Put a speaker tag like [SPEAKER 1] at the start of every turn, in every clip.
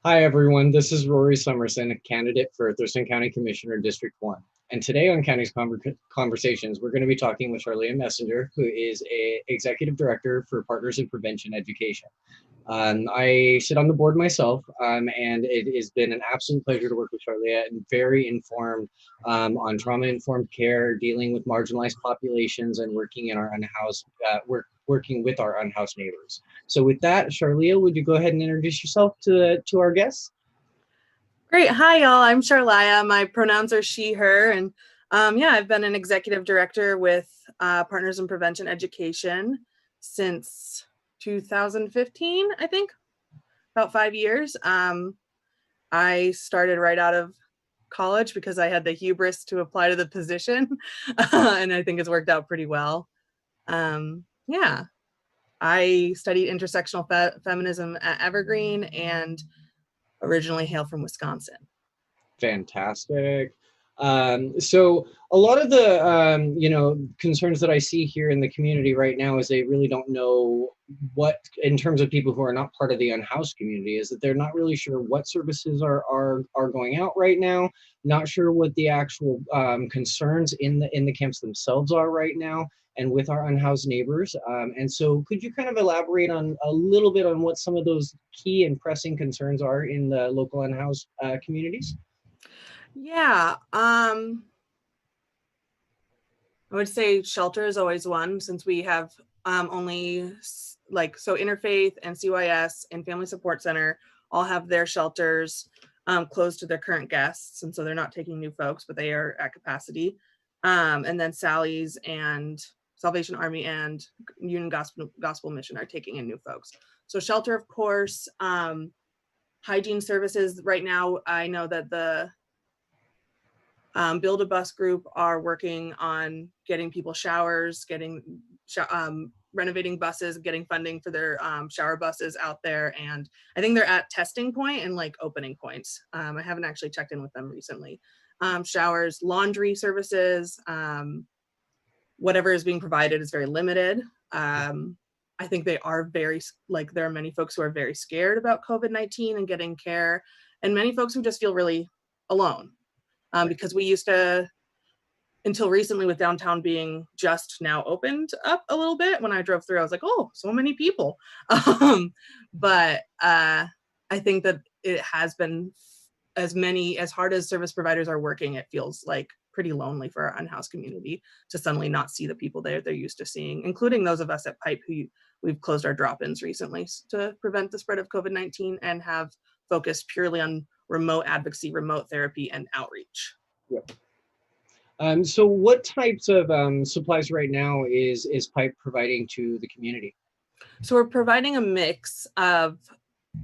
[SPEAKER 1] Hi, everyone. This is Rory Summerson, a candidate for Thurston County Commissioner District 1. And today on County's Conversations, we're going to be talking with Charlia Messinger, who is a Executive Director for Partners in Prevention Education. I sit on the board myself, and it has been an absolute pleasure to work with Charlia and very informed on trauma-informed care, dealing with marginalized populations, and working in our unhoused, working with our unhoused neighbors. So with that, Charlia, would you go ahead and introduce yourself to our guests?
[SPEAKER 2] Great. Hi, y'all. I'm Charlia. My pronouns are she, her. And yeah, I've been an executive director with Partners in Prevention Education since 2015, I think, about 5 years. I started right out of college because I had the hubris to apply to the position. And I think it's worked out pretty well. Yeah, I studied intersectional feminism at Evergreen and originally hail from Wisconsin.
[SPEAKER 1] Fantastic. So a lot of the concerns that I see here in the community right now is they really don't know what, in terms of people who are not part of the unhoused community, is that they're not really sure what services are going out right now, not sure what the actual concerns in the camps themselves are right now, and with our unhoused neighbors. And so could you kind of elaborate on a little bit on what some of those key and pressing concerns are in the local unhoused communities?
[SPEAKER 2] Yeah, I would say shelter is always one, since we have only so Interfaith and CYS and Family Support Center all have their shelters closed to their current guests, and so they're not taking new folks, but they are at capacity. And then Sally's and Salvation Army and Union Gospel Mission are taking in new folks. So shelter, of course. Hygiene services right now, I know that the Build a Bus group are working on getting people showers, renovating buses, getting funding for their shower buses out there. And I think they're at testing point and like opening points. I haven't actually checked in with them recently. Showers, laundry services, whatever is being provided is very limited. I think they are there are many folks who are very scared about COVID-19 and getting care, and many folks who just feel really alone. Because we used to, until recently, with downtown being just now opened up a little bit, when I drove through, I was like, oh, so many people. But I think that it has been, as hard as service providers are working, it feels like pretty lonely for our unhoused community to suddenly not see the people they're used to seeing, including those of us at Pipe who we've closed our drop-ins recently to prevent the spread of COVID-19 and have focused purely on remote advocacy, remote therapy, and outreach.
[SPEAKER 1] Yep. So what types of supplies right now is Pipe providing to the community?
[SPEAKER 2] So we're providing a mix of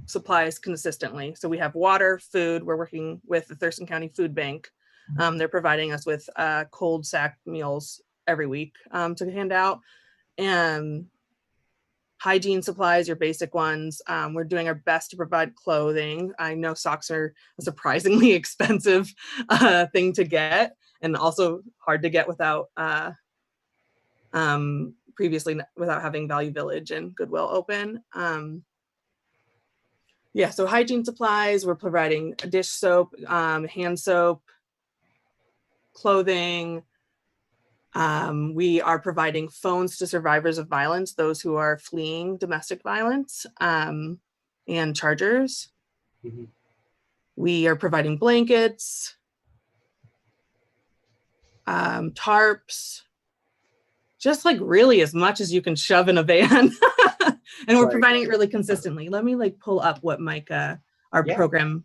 [SPEAKER 2] supplies consistently. So we have water, food. We're working with the Thurston County Food Bank. They're providing us with cold sack meals every week to hand out. And hygiene supplies, your basic ones. We're doing our best to provide clothing. I know socks are a surprisingly expensive thing to get, and also hard to get without previously without having Value Village and Goodwill open. Yeah, so hygiene supplies, we're providing dish soap, hand soap, clothing. We are providing phones to survivors of violence, those who are fleeing domestic violence, and chargers.
[SPEAKER 1] Mm-hmm.
[SPEAKER 2] We are providing blankets, tarps, just like really as much as you can shove in a van. And we're providing it really consistently. Let me like pull up what Micah, our program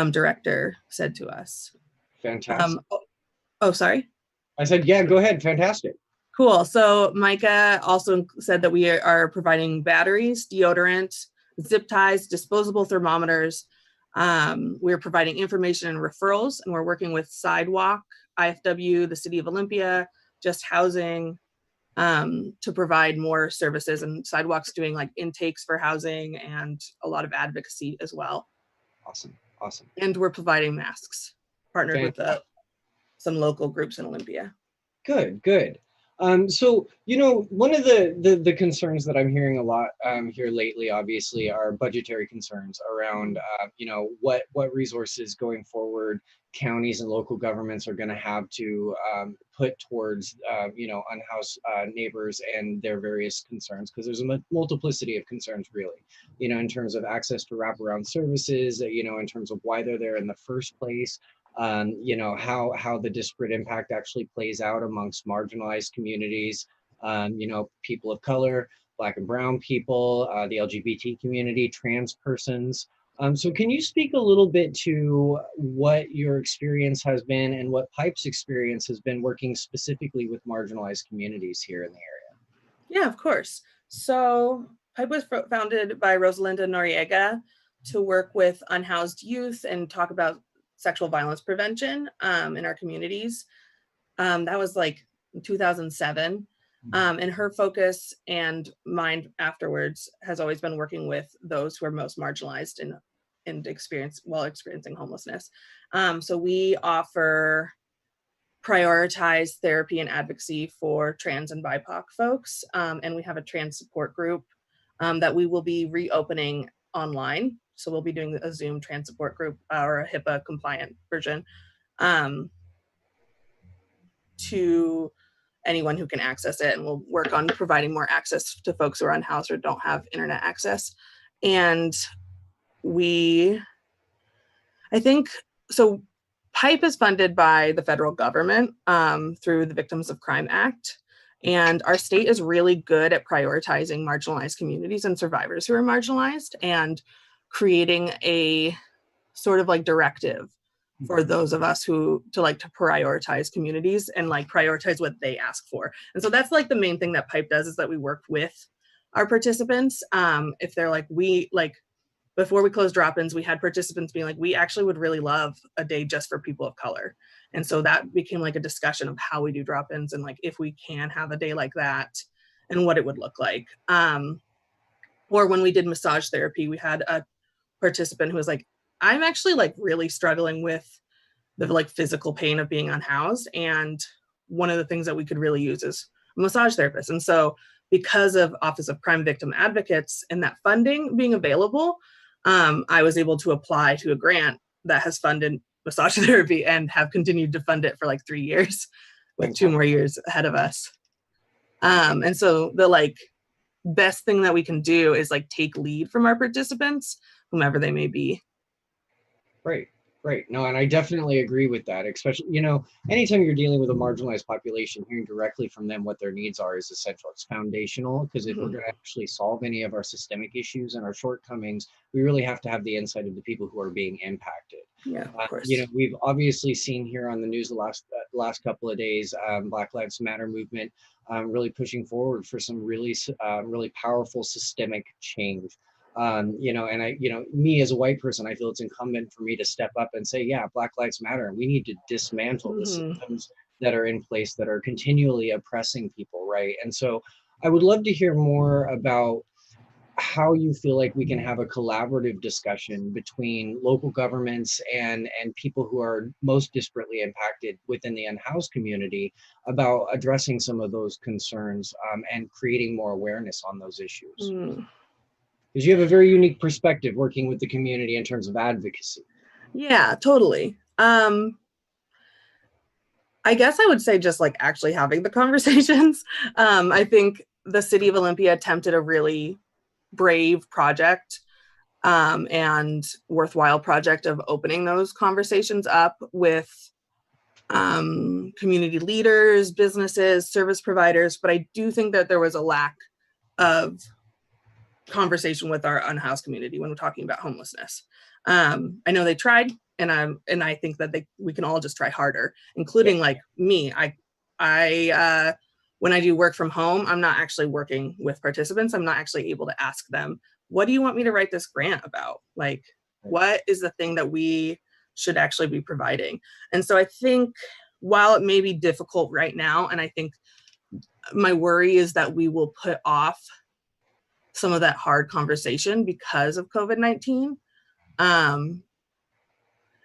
[SPEAKER 2] director, said to us.
[SPEAKER 1] Fantastic.
[SPEAKER 2] Oh, sorry.
[SPEAKER 1] I said, yeah, go ahead. Fantastic.
[SPEAKER 2] Cool. So Micah also said that we are providing batteries, deodorant, zip ties, disposable thermometers. We're providing information and referrals, and we're working with Sidewalk, IFW, the City of Olympia, Just Housing, to provide more services. And Sidewalk's doing like intakes for housing and a lot of advocacy as well.
[SPEAKER 1] Awesome. Awesome.
[SPEAKER 2] And we're providing masks, partnered with some local groups in Olympia.
[SPEAKER 1] Good, good. So, one of the concerns that I'm hearing a lot here lately, obviously, are budgetary concerns around, what resources going forward counties and local governments are going to have to put towards, unhoused neighbors and their various concerns, because there's a multiplicity of concerns, really, in terms of access to wraparound services, in terms of why they're there in the first place, how the disparate impact actually plays out amongst marginalized communities, people of color, Black and Brown people, the LGBT community, trans persons. So can you speak a little bit to what your experience has been and what Pipe's experience has been working specifically with marginalized communities here in the area?
[SPEAKER 2] Yeah, of course. So Pipe was founded by Rosalinda Noriega to work with unhoused youth and talk about sexual violence prevention in our communities. That was like 2007. And her focus and mind afterwards has always been working with those who are most marginalized and experiencing homelessness. So we offer prioritize therapy and advocacy for trans and BIPOC folks. And we have a trans support group that we will be reopening online. So we'll be doing a Zoom trans support group or a HIPAA compliant version to anyone who can access it. And we'll work on providing more access to folks who are unhoused or don't have internet access. And I think, so PIPE is funded by the federal government through the Victims of Crime Act. And our state is really good at prioritizing marginalized communities and survivors who are marginalized and creating a sort of like directive for those of us who to prioritize communities and like prioritize what they ask for. And so that's like the main thing that PIPE does, is that we work with our participants. If they're like, before we closed drop-ins, we had participants being like, we actually would really love a day just for people of color. And so that became like a discussion of how we do drop-ins and like if we can have a day like that and what it would look like. Or when we did massage therapy, we had a participant who was like, I'm actually like really struggling with the like physical pain of being unhoused. And one of the things that we could really use is a massage therapist. And so because of Office of Crime Victim Advocates and that funding being available, I was able to apply to a grant that has funded massage therapy and have continued to fund it for like 3 years with 2 more years ahead of us. And so the like best thing that we can do is like take lead from our participants, whomever they may be.
[SPEAKER 1] Right. Right. No, and I definitely agree with that, especially, anytime you're dealing with a marginalized population, hearing directly from them what their needs are is essential. It's foundational, because if we're going to actually solve any of our systemic issues and our shortcomings, we really have to have the insight of the people who are being impacted.
[SPEAKER 2] Yeah, of course.
[SPEAKER 1] We've obviously seen here on the news the last couple of days, Black Lives Matter movement really pushing forward for some really powerful systemic change. And me as a white person, I feel it's incumbent for me to step up and say, yeah, Black Lives Matter. And we need to dismantle the systems that are in place that are continually oppressing people, right? And so I would love to hear more about how you feel like we can have a collaborative discussion between local governments and people who are most disparately impacted within the unhoused community about addressing some of those concerns and creating more awareness on those issues. Because you have a very unique perspective working with the community in terms of advocacy.
[SPEAKER 2] Yeah, totally. I guess I would say just like actually having the conversations. I think the city of Olympia attempted a really brave project and worthwhile project of opening those conversations up with community leaders, businesses, service providers. But I do think that there was a lack of conversation with our unhoused community when we're talking about homelessness. I know they tried, and I think that we can all just try harder, including like me. I when I do work from home, I'm not actually working with participants. I'm not actually able to ask them, what do you want me to write this grant about? Like, what is the thing that we should actually be providing? And so I think while it may be difficult right now, and I think my worry is that we will put off some of that hard conversation because of COVID-19 and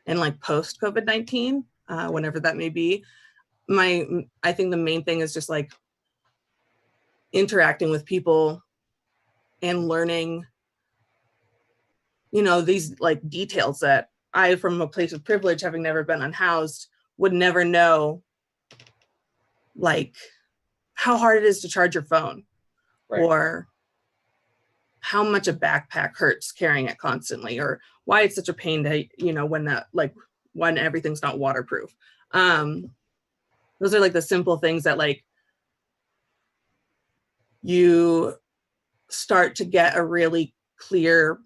[SPEAKER 2] like post COVID-19, whenever that may be. I think the main thing is just like interacting with people and learning, these like details that I, from a place of privilege, having never been unhoused, would never know, like how hard it is to charge your phone,
[SPEAKER 1] Right.
[SPEAKER 2] or how much a backpack hurts carrying it constantly, or why it's such a pain to, when everything's not waterproof. Those are like the simple things that like you start to get a really clear,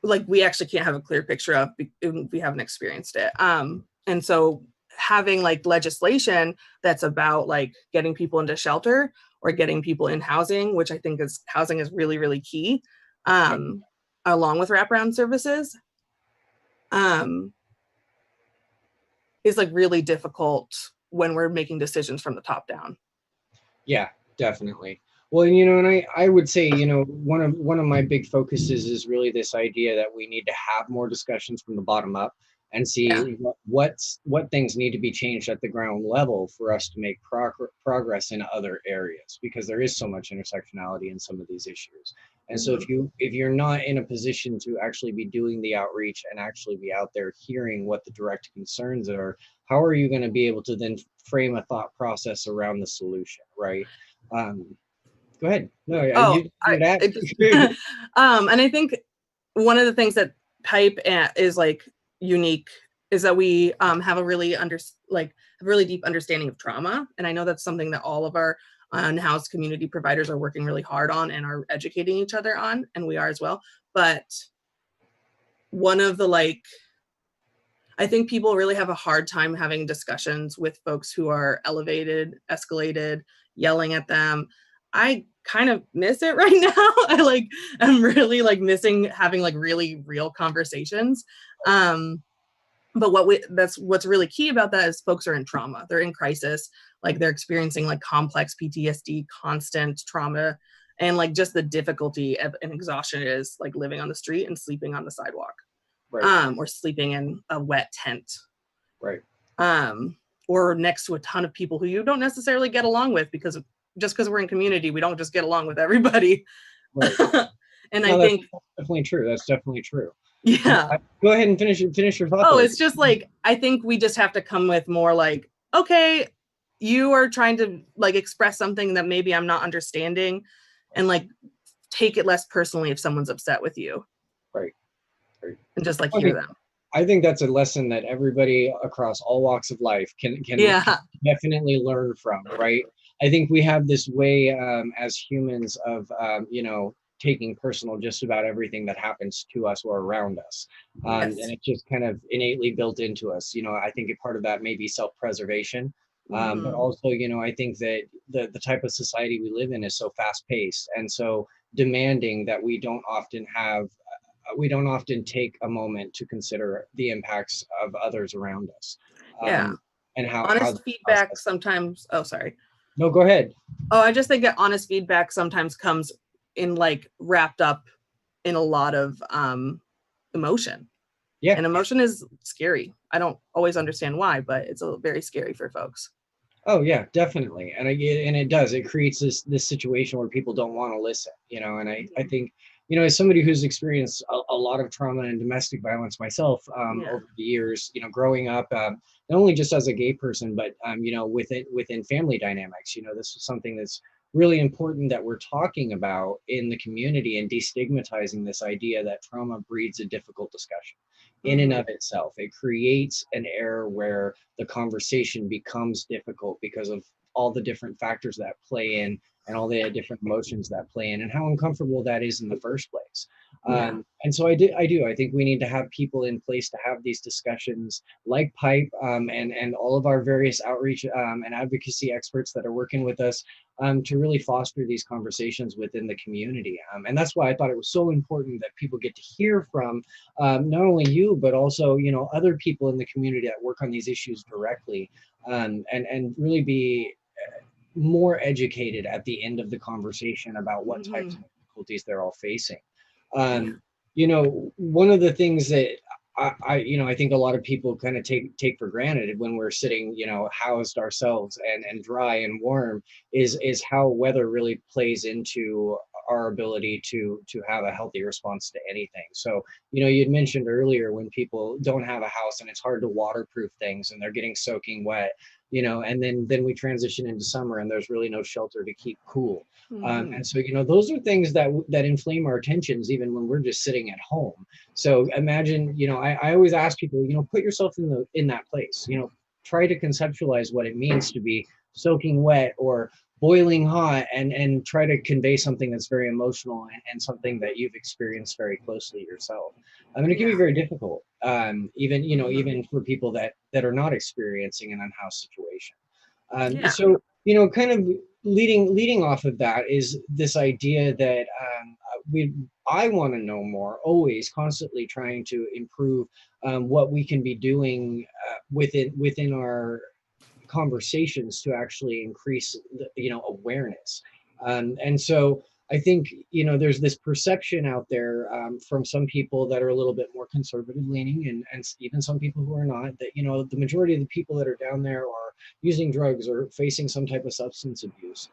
[SPEAKER 2] like we actually can't have a clear picture of if we haven't experienced it. And so having like legislation that's about like getting people into shelter or getting people in housing, which I think is housing is really, really key, along with wraparound services, is like really difficult when we're making decisions from the top down.
[SPEAKER 1] Yeah, definitely. Well, and I would say, one of my big focuses is really this idea that we need to have more discussions from the bottom up and see what things need to be changed at the ground level for us to make progress in other areas, because there is so much intersectionality in some of these issues. And so if you're not in a position to actually be doing the outreach and actually be out there hearing what the direct concerns are, how are you going to be able to then frame a thought process around the solution, right? Go ahead. No,
[SPEAKER 2] and I think one of the things that Pipe is like unique is that we have a really deep understanding of trauma, and I know that's something that all of our unhoused community providers are working really hard on and are educating each other on, and we are as well. But one of the I think people really have a hard time having discussions with folks who are elevated, escalated, yelling at them. I kind of miss it right now. I'm really missing having really real conversations. But that's what's really key about that is folks are in trauma. They're in crisis. They're experiencing complex PTSD, constant trauma, and just the difficulty and exhaustion it is living on the street and sleeping on the sidewalk. Right. Or sleeping in a wet tent.
[SPEAKER 1] Right.
[SPEAKER 2] Or next to a ton of people who you don't necessarily get along with, because we're in community, we don't just get along with everybody.
[SPEAKER 1] Right.
[SPEAKER 2] And I think
[SPEAKER 1] that's definitely true. That's definitely true.
[SPEAKER 2] Yeah.
[SPEAKER 1] Go ahead and finish your thought.
[SPEAKER 2] Oh, it's just I think we just have to come with more okay, you are trying to express something that maybe I'm not understanding, and take it less personally if someone's upset with you.
[SPEAKER 1] Right.
[SPEAKER 2] And just hear them.
[SPEAKER 1] I think that's a lesson that everybody across all walks of life can definitely learn from, right? I think we have this way as humans of, taking personal just about everything that happens to us or around us. And it's just kind of innately built into us. I think a part of that may be self-preservation. But also, I think that the type of society we live in is so fast-paced and so demanding that we don't often take a moment to consider the impacts of others around us. And how
[SPEAKER 2] honest feedback sometimes. Oh, sorry.
[SPEAKER 1] No, go ahead.
[SPEAKER 2] Oh, I just think that honest feedback sometimes comes in wrapped up in a lot of emotion. Yeah. And emotion is scary. I don't always understand why, but it's very scary for folks.
[SPEAKER 1] Oh yeah, definitely. And it does. It creates this situation where people don't want to listen, and I think, as somebody who's experienced a lot of trauma and domestic violence myself over the years, growing up, not only just as a gay person, but, within family dynamics, this is something that's really important that we're talking about in the community and destigmatizing this idea that trauma breeds a difficult discussion in and of itself. It creates an era where the conversation becomes difficult because of all the different factors that play in and all the different emotions that play in and how uncomfortable that is in the first place. And so I think we need to have people in place to have these discussions like Pipe and all of our various outreach and advocacy experts that are working with us to really foster these conversations within the community. And that's why I thought it was so important that people get to hear from not only you, but also, other people in the community that work on these issues directly and really be more educated at the end of the conversation about what types of difficulties they're all facing. One of the things that I think a lot of people kind of take for granted when we're sitting, housed ourselves and dry and warm, is how weather really plays into our ability to have a healthy response to anything. So, you'd mentioned earlier when people don't have a house and it's hard to waterproof things and they're getting soaking wet, and then we transition into summer and there's really no shelter to keep cool. And so, those are things that inflame our tensions even when we're just sitting at home. So imagine, I always ask people, put yourself in that place, try to conceptualize what it means to be soaking wet or boiling hot, and try to convey something that's very emotional and something that you've experienced very closely yourself. I mean, it can be
[SPEAKER 2] Yeah.
[SPEAKER 1] very difficult, even,
[SPEAKER 2] Mhm.
[SPEAKER 1] even for people that are not experiencing an unhoused situation.
[SPEAKER 2] Yeah.
[SPEAKER 1] So, kind of leading off of that is this idea that we I want to know more, always constantly trying to improve what we can be doing within our conversations to actually increase awareness. And so I think there's this perception out there from some people that are a little bit more conservative leaning, and even some people who are not, that the majority of the people that are down there are using drugs or facing some type of substance abuse.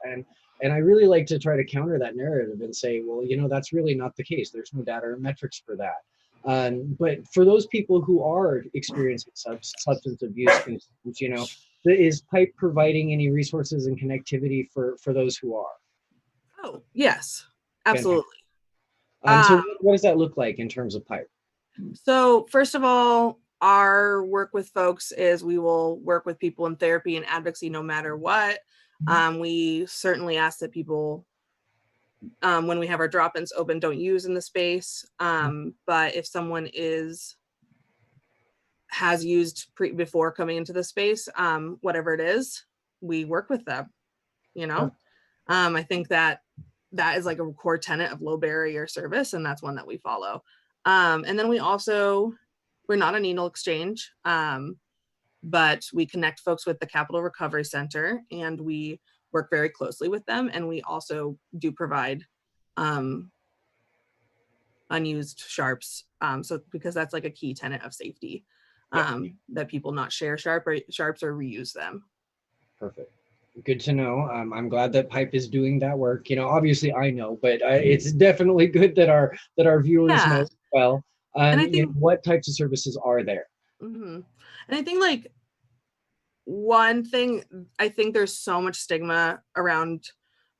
[SPEAKER 1] And I really like to try to counter that narrative and say, well, that's really not the case. There's no data or metrics for that. But for those people who are experiencing substance abuse concerns, is Pipe providing any resources and connectivity for those who are?
[SPEAKER 2] Oh, yes,
[SPEAKER 1] Fantastic.
[SPEAKER 2] absolutely.
[SPEAKER 1] So
[SPEAKER 2] Um,
[SPEAKER 1] what does that look like in terms of Pipe?
[SPEAKER 2] so first of all, our work with folks is we will work with people in therapy and advocacy no matter what. We certainly ask that people, when we have our drop-ins open, don't use in the space. But if someone has used before coming into the space, whatever it is, we work with them, you know. I think that is like a core tenet of low barrier service, and that's one that we follow. And then we're not a needle exchange, but we connect folks with the Capital Recovery Center, and we work very closely with them. And we also do provide um, unused sharps, so because that's like a key tenet of safety,
[SPEAKER 1] Yeah,
[SPEAKER 2] that people not share sharps or reuse them.
[SPEAKER 1] perfect. Good to know. I'm glad that Pipe is doing that work. Obviously I know, but it's definitely good that our viewers know
[SPEAKER 2] Yeah,
[SPEAKER 1] as well.
[SPEAKER 2] and I think,
[SPEAKER 1] What types of services are there?
[SPEAKER 2] mhm. And I think like one thing, I think there's so much stigma around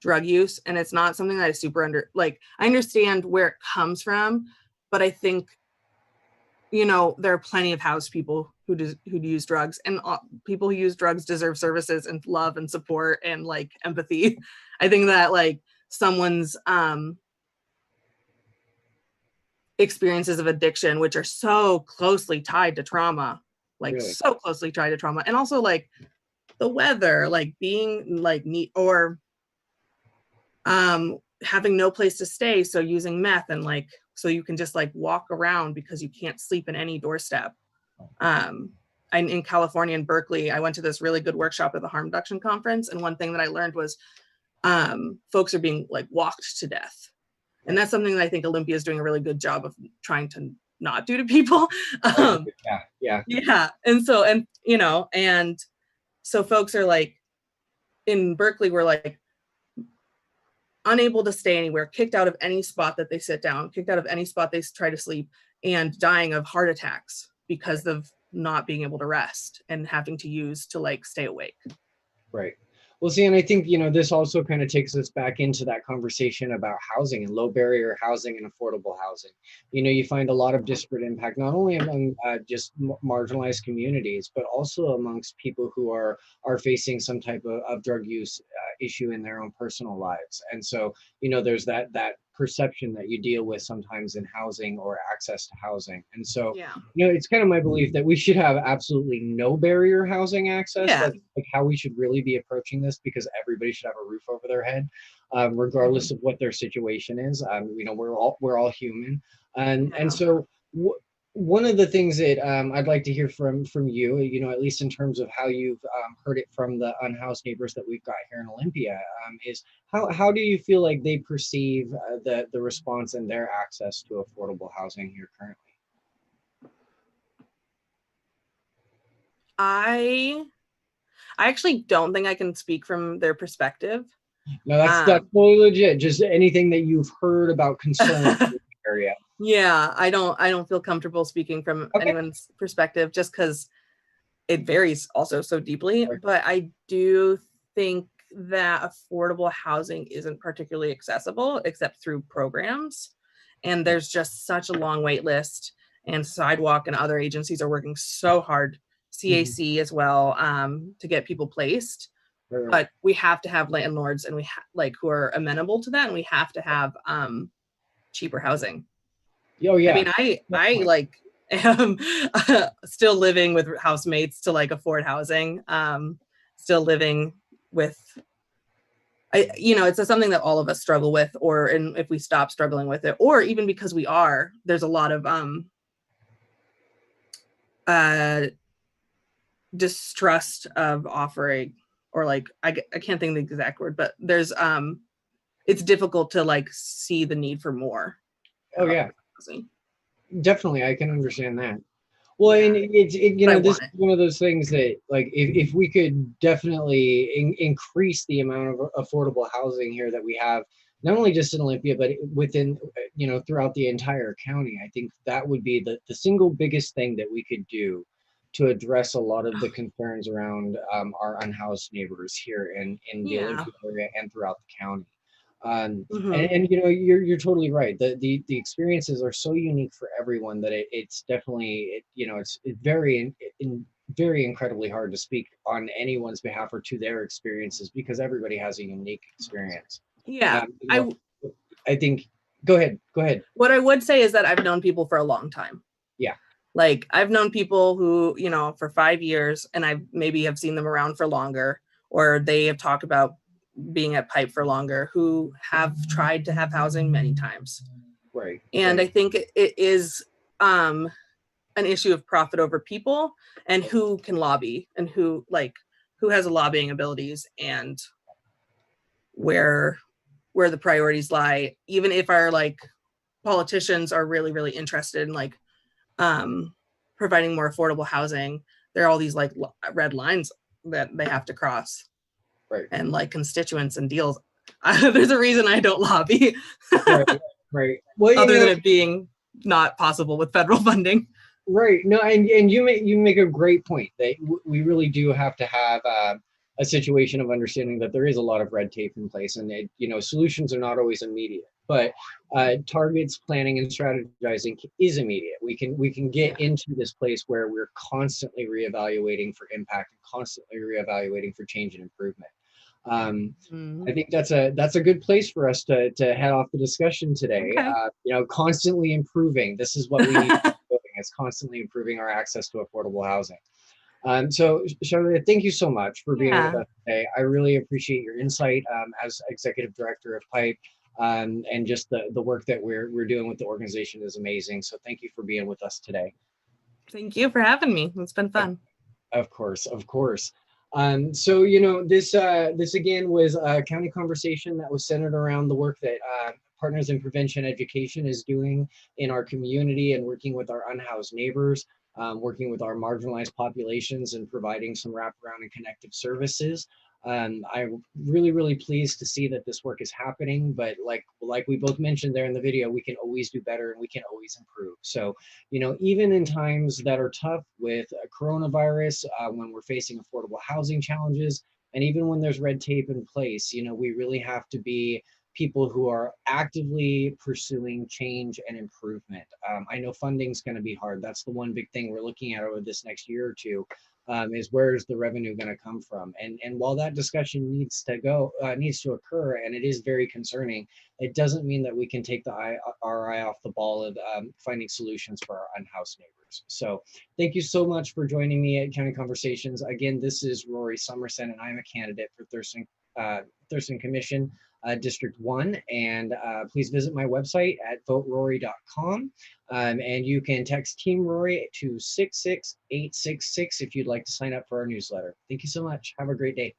[SPEAKER 2] drug use, and it's not something that I super like. I understand where it comes from, but I think there are plenty of house people who use drugs, and people who use drugs deserve services and love and support and like empathy. I think that like someone's experiences of addiction, which are so closely tied to trauma, like
[SPEAKER 1] Really?
[SPEAKER 2] so closely tied to trauma, and also like the weather, like being like neat, or having no place to stay, so using meth, and like so you can just like walk around because you can't sleep in any doorstep. I'm in California, in Berkeley. I went to this really good workshop at the harm reduction conference, and one thing that I learned was folks are being like walked to death, and
[SPEAKER 1] Right.
[SPEAKER 2] that's something that I think Olympia is doing a really good job of trying to not do to people.
[SPEAKER 1] I agree.
[SPEAKER 2] um,
[SPEAKER 1] Yeah, yeah.
[SPEAKER 2] yeah, and so folks are like, in Berkeley, we're like unable to stay anywhere, kicked out of any spot that they sit down, kicked out of any spot they try to sleep, and dying of heart attacks because of not being able to rest and having to use to like stay awake.
[SPEAKER 1] Right. Well, see, and I think, this also kind of takes us back into that conversation about housing and low barrier housing and affordable housing. You find a lot of disparate impact, not only among just marginalized communities, but also amongst people who are facing some type of drug use issue in their own personal lives. And so, there's that perception that you deal with sometimes in housing or access to housing. And so,
[SPEAKER 2] Yeah.
[SPEAKER 1] it's kind of my belief that we should have absolutely no barrier housing access.
[SPEAKER 2] Yeah.
[SPEAKER 1] That's like how we should really be approaching this, because everybody should have a roof over their head,
[SPEAKER 2] Mm-hmm.
[SPEAKER 1] regardless of what their situation is. We're all human, and
[SPEAKER 2] Yeah.
[SPEAKER 1] so one of the things that I'd like to hear from you, at least in terms of how you've heard it from the unhoused neighbors that we've got here in Olympia, is how do you feel like they perceive the response and their access to affordable housing here currently?
[SPEAKER 2] I actually don't think I can speak from their perspective.
[SPEAKER 1] No, that's
[SPEAKER 2] Um,
[SPEAKER 1] totally legit. Just anything that you've heard about concerns in the area.
[SPEAKER 2] yeah, I don't feel comfortable speaking from
[SPEAKER 1] Okay.
[SPEAKER 2] anyone's perspective just because it varies also so deeply.
[SPEAKER 1] Right.
[SPEAKER 2] But I do think that affordable housing isn't particularly accessible except through programs. And
[SPEAKER 1] Right.
[SPEAKER 2] there's just such a long wait list, and Sidewalk and other agencies are working so hard,
[SPEAKER 1] Mhm.
[SPEAKER 2] CAC as well, to get people placed.
[SPEAKER 1] Right, right.
[SPEAKER 2] But we have to have landlords and like who are amenable to that, and we have to have cheaper housing.
[SPEAKER 1] Oh
[SPEAKER 2] I
[SPEAKER 1] yeah.
[SPEAKER 2] mean, I
[SPEAKER 1] Definitely.
[SPEAKER 2] like am still living with housemates to like afford housing. Still living with it's something that all of us struggle with, or and if we stop struggling with it, or even because there's a lot of uh distrust of offering, or like I can't think of the exact word, but there's it's difficult to like see the need for more
[SPEAKER 1] Oh yeah.
[SPEAKER 2] housing.
[SPEAKER 1] Definitely, I can understand that. Well,
[SPEAKER 2] Yeah,
[SPEAKER 1] and
[SPEAKER 2] but I
[SPEAKER 1] this
[SPEAKER 2] want
[SPEAKER 1] is
[SPEAKER 2] it.
[SPEAKER 1] one of those things that, like, if we could definitely increase the amount of affordable housing here that we have, not only just in Olympia, but within, throughout the entire county, I think that would be the single biggest thing that we could do to address a lot of the concerns around our unhoused neighbors here in the
[SPEAKER 2] Yeah.
[SPEAKER 1] Olympia area and throughout the county.
[SPEAKER 2] Mm-hmm.
[SPEAKER 1] And you're totally right. The experiences are so unique for everyone that it's definitely it's very incredibly hard to speak on anyone's behalf or to their experiences because everybody has a unique experience.
[SPEAKER 2] Yeah.
[SPEAKER 1] Um, you know,
[SPEAKER 2] I
[SPEAKER 1] I think. Go ahead. Go ahead.
[SPEAKER 2] What I would say is that I've known people for a long time.
[SPEAKER 1] Yeah.
[SPEAKER 2] Like I've known people who, for 5 years, and I maybe have seen them around for longer, or they have talked about being at Pipe for longer, who have tried to have housing many times.
[SPEAKER 1] Right.
[SPEAKER 2] And I
[SPEAKER 1] Right.
[SPEAKER 2] think it is an issue of profit over people, and who can lobby, and who has lobbying abilities, and where where the priorities lie, even if our like politicians are really really interested in like um providing more affordable housing. There are all these like red lines that they have to cross,
[SPEAKER 1] Right.
[SPEAKER 2] and like constituents and deals. There's a reason I don't lobby
[SPEAKER 1] Right. Right. Well,
[SPEAKER 2] other than it being not possible with federal funding.
[SPEAKER 1] right. No, and you make a great point that we really do have to have a situation of understanding that there is a lot of red tape in place, and solutions are not always immediate. But targets, planning, and strategizing is immediate. We can
[SPEAKER 2] Yeah.
[SPEAKER 1] get into this place where we're constantly reevaluating for impact and constantly reevaluating for change and improvement.
[SPEAKER 2] Mm.
[SPEAKER 1] I think that's a good place for us to head off the discussion today.
[SPEAKER 2] Okay.
[SPEAKER 1] Constantly improving. This is what we need to be doing, is constantly improving our access to affordable housing. So, Charlia, thank you so much for being with
[SPEAKER 2] Yeah.
[SPEAKER 1] us today. I really appreciate your insight as executive director of Pipe, and just the work that we're doing with the organization is amazing. So, thank you for being with us today.
[SPEAKER 2] Thank you for having me. It's been fun.
[SPEAKER 1] Of course, of course. So this again was a county conversation that was centered around the work that Partners in Prevention Education is doing in our community and working with our unhoused neighbors, working with our marginalized populations and providing some wraparound and connective services. I'm really, really pleased to see that this work is happening, but like we both mentioned there in the video, we can always do better and we can always improve. So even in times that are tough with coronavirus, when we're facing affordable housing challenges, and even when there's red tape in place, we really have to be people who are actively pursuing change and improvement. I know funding's going to be hard. That's the one big thing we're looking at over this next year or two. Is where's the revenue going to come from? And while that discussion needs to occur, and it is very concerning, it doesn't mean that we can take our eye off the ball of finding solutions for our unhoused neighbors. So thank you so much for joining me at County Conversations. Again, this is Rory Somerset, and I'm a candidate for Thurston Commission, District 1. And please visit my website at voterory.com. And you can text Team Rory to 66866 if you'd like to sign up for our newsletter. Thank you so much. Have a great day.